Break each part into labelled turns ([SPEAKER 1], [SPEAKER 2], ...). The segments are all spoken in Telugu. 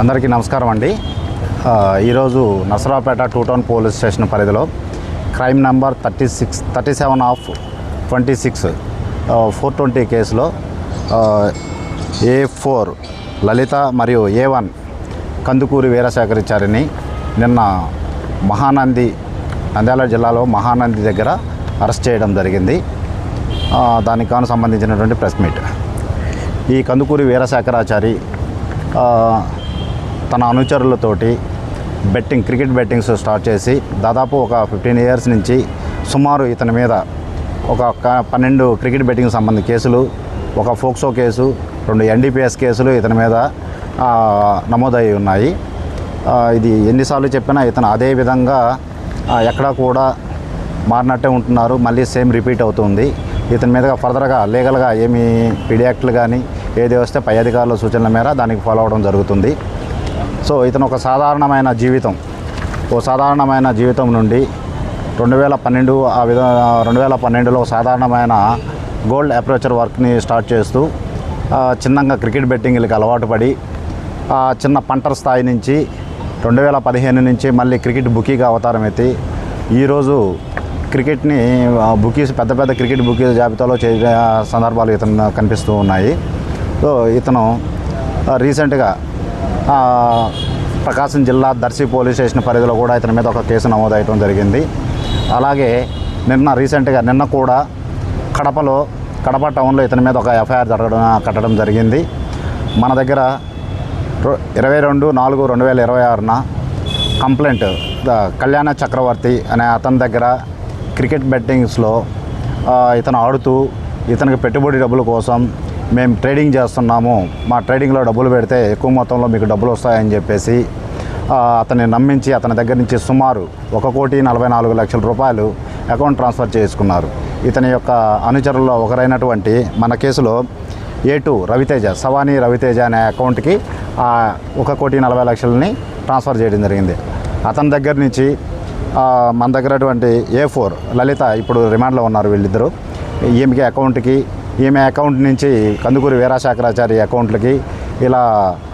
[SPEAKER 1] అందరికీ నమస్కారం అండి. ఈరోజు నసరాపేట 2 టౌన్ పోలీస్ స్టేషన్ పరిధిలో క్రైమ్ నంబర్ 37/26 420 కేసులో A4 లలిత మరియు A1 కందుకూరి వీరశేఖరాచారిని నిన్న నంద్యాల జిల్లాలో మహానంది దగ్గర అరెస్ట్ చేయడం జరిగింది. దానికి కాను సంబంధించినటువంటి ప్రెస్ మీట్. ఈ కందుకూరి వీరశేఖరాచారి తన అనుచరులతోటి క్రికెట్ బెట్టింగ్స్ స్టార్ట్ చేసి దాదాపు ఒక 15 ఇయర్స్ నుంచి సుమారు ఇతని మీద ఒక 12 క్రికెట్ బెట్టింగ్ సంబంధించిన కేసులు, ఒక ఫోక్సో కేసు, 2 NDPS కేసులు ఇతని మీద నమోదై ఉన్నాయి. ఇది ఎన్నిసార్లు చెప్పినా ఇతను అదే విధంగా ఎక్కడా కూడా మారినట్టే ఉంటున్నారు. మళ్ళీ సేమ్ రిపీట్ అవుతుంది. ఇతని మీద ఫర్దర్గా లీగల్గా ఏమి పీడీ యాక్ట్లు కానీ ఏది వస్తే పై అధికారుల సూచనల మేర దానికి ఫాలో అవడం జరుగుతుంది. సో ఇతను ఒక సాధారణమైన జీవితం నుండి 2012లో సాధారణమైన గోల్డ్ అప్రోచర్ వర్క్ని స్టార్ట్ చేస్తూ చిన్నగా క్రికెట్ బెట్టింగ్లకి అలవాటు పడి చిన్న పంటర్ స్థాయి నుంచి 2015 నుంచి మళ్ళీ క్రికెట్ బుకీగా అవతారం ఎత్తి ఈరోజు క్రికెట్ని పెద్ద క్రికెట్ బుకీల జాబితాలో చేసే సందర్భాలు ఇతను కనిపిస్తూ ఉన్నాయి. సో ఇతను రీసెంట్గా ప్రకాశం జిల్లా దర్శి పోలీస్ స్టేషన్ పరిధిలో కూడా ఇతని మీద ఒక కేసు నమోదవడం జరిగింది. అలాగే నిన్న కూడా కడప టౌన్లో ఇతని మీద ఒక FIR కట్టడం జరిగింది. మన దగ్గర 22/4/2026 కంప్లైంట్ కళ్యాణ చక్రవర్తి అనే అతని దగ్గర క్రికెట్ బెట్టింగ్స్లో ఇతను ఆడుతూ ఇతనికి పెట్టుబడి డబ్బుల కోసం మేము ట్రేడింగ్ చేస్తున్నాము, మా ట్రేడింగ్లో డబ్బులు పెడితే ఎక్కువ మొత్తంలో మీకు డబ్బులు వస్తాయని చెప్పేసి అతన్ని నమ్మించి అతని దగ్గర నుంచి సుమారు 1,44,00,000 రూపాయలు అకౌంట్ ట్రాన్స్ఫర్ చేసుకున్నారు. ఇతని యొక్క అనుచరుల్లో ఒకరైనటువంటి మన కేసులో A2 సవానీ రవితేజ అనే అకౌంట్కి 1,40,00,000ని ట్రాన్స్ఫర్ చేయడం జరిగింది. అతని దగ్గర నుంచి మన దగ్గర A4 లలిత ఇప్పుడు రిమాండ్లో ఉన్నారు. వీళ్ళిద్దరూ ఈమె అకౌంట్ నుంచి కందుకూరి వీరశేఖరాచారి అకౌంట్లకి ఇలా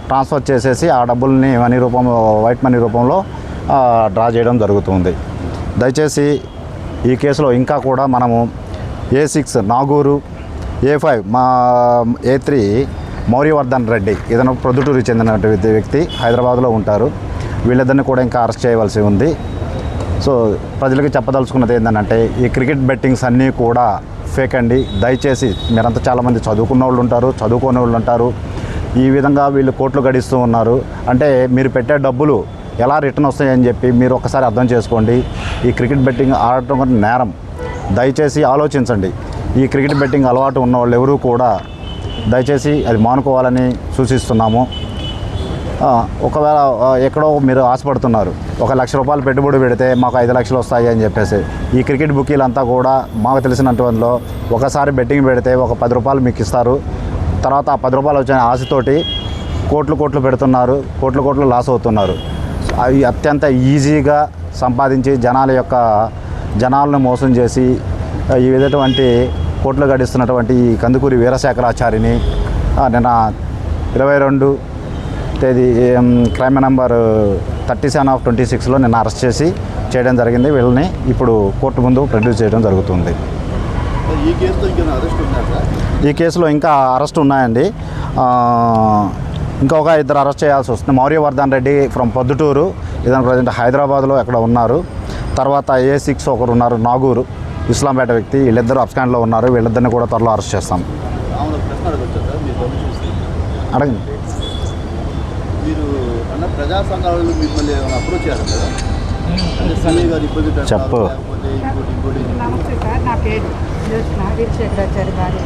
[SPEAKER 1] ట్రాన్స్ఫర్ చేసేసి ఆ డబ్బుల్ని వైట్ మనీ రూపంలో డ్రా చేయడం జరుగుతుంది. దయచేసి ఈ కేసులో ఇంకా కూడా మనము A6 Naguru, A5 A3 మౌర్యవర్ధన్ Reddy, ఇతను ప్రొద్దుటూరుకి చెందినటువంటి వ్యక్తి, హైదరాబాద్లో ఉంటారు. వీళ్ళిద్దరిని కూడా ఇంకా అరెస్ట్ చేయవలసి ఉంది. సో ప్రజలకు చెప్పదలుచుకున్నది ఏంటంటే ఈ క్రికెట్ బెట్టింగ్స్ అన్నీ కూడా ఫేక్ అండి. దయచేసి మీరంతా చాలామంది చదువుకున్న వాళ్ళు ఉంటారు, చదువుకోని వాళ్ళు ఉంటారు. ఈ విధంగా వీళ్ళు కోట్లు గడిస్తూ ఉన్నారు. అంటే మీరు పెట్టే డబ్బులు ఎలా రిటర్న్ వస్తాయని చెప్పి మీరు ఒకసారి అర్థం చేసుకోండి. ఈ క్రికెట్ బెట్టింగ్ ఆడటం నేరం. దయచేసి ఆలోచించండి. ఈ క్రికెట్ బెట్టింగ్ అలవాటు ఉన్న వాళ్ళు ఎవరూ కూడా దయచేసి అది మానుకోవాలని సూచిస్తున్నాము. ఒకవేళ ఎక్కడో మీరు ఆశపడుతున్నారు, 1,00,000 రూపాయలు పెట్టుబడి పెడితే మాకు 5 లక్షలు వస్తాయి అని చెప్పేసి, ఈ క్రికెట్ బుకీలంతా కూడా మాకు తెలిసినటువంటి ఒకసారి బెట్టింగ్ పెడితే ఒక 10 రూపాయలు మీకు ఇస్తారు. తర్వాత ఆ 10 రూపాయలు వచ్చిన ఆశతోటి కోట్లు పెడుతున్నారు, కోట్లు లాస్ అవుతున్నారు. అవి అత్యంత ఈజీగా సంపాదించి జనాలను మోసం చేసి ఈ విధటువంటి కోట్లు గడిస్తున్నటువంటి ఈ కందుకూరి వీరశేఖరాచారిని నిన్న 22 తేదీ క్రైమ్ నంబర్ 37/26లో నిన్న అరెస్ట్ చేయడం జరిగింది. వీళ్ళని ఇప్పుడు కోర్టు ముందు ప్రొడ్యూస్ చేయడం జరుగుతుంది. ఈ కేసులో ఇంకా అరెస్ట్ ఉన్నాయండి. ఇంకొక 2 అరెస్ట్ చేయాల్సి వస్తుంది. మౌర్యవర్ధన్ రెడ్డి ఫ్రమ్ పొద్దుటూరు, ఇతను ప్రజెంట్ హైదరాబాద్లో ఎక్కడ ఉన్నారు. తర్వాత A6 ఒకరు ఉన్నారు, నాగూరు, ఇస్లాంపేట వ్యక్తి. వీళ్ళిద్దరూ అబ్స్కాండ్లో ఉన్నారు. వీళ్ళిద్దరిని కూడా త్వరలో అరెస్ట్ చేస్తాం. అడగండి.
[SPEAKER 2] మీరు అన్న ప్రజా సంఘాలు మిమ్మల్ని అప్రోచ్ చేయాలి కదా,
[SPEAKER 1] చెప్పు.
[SPEAKER 3] నమస్తే సార్, నా పేరు వీరశేఖరాచారి గారు.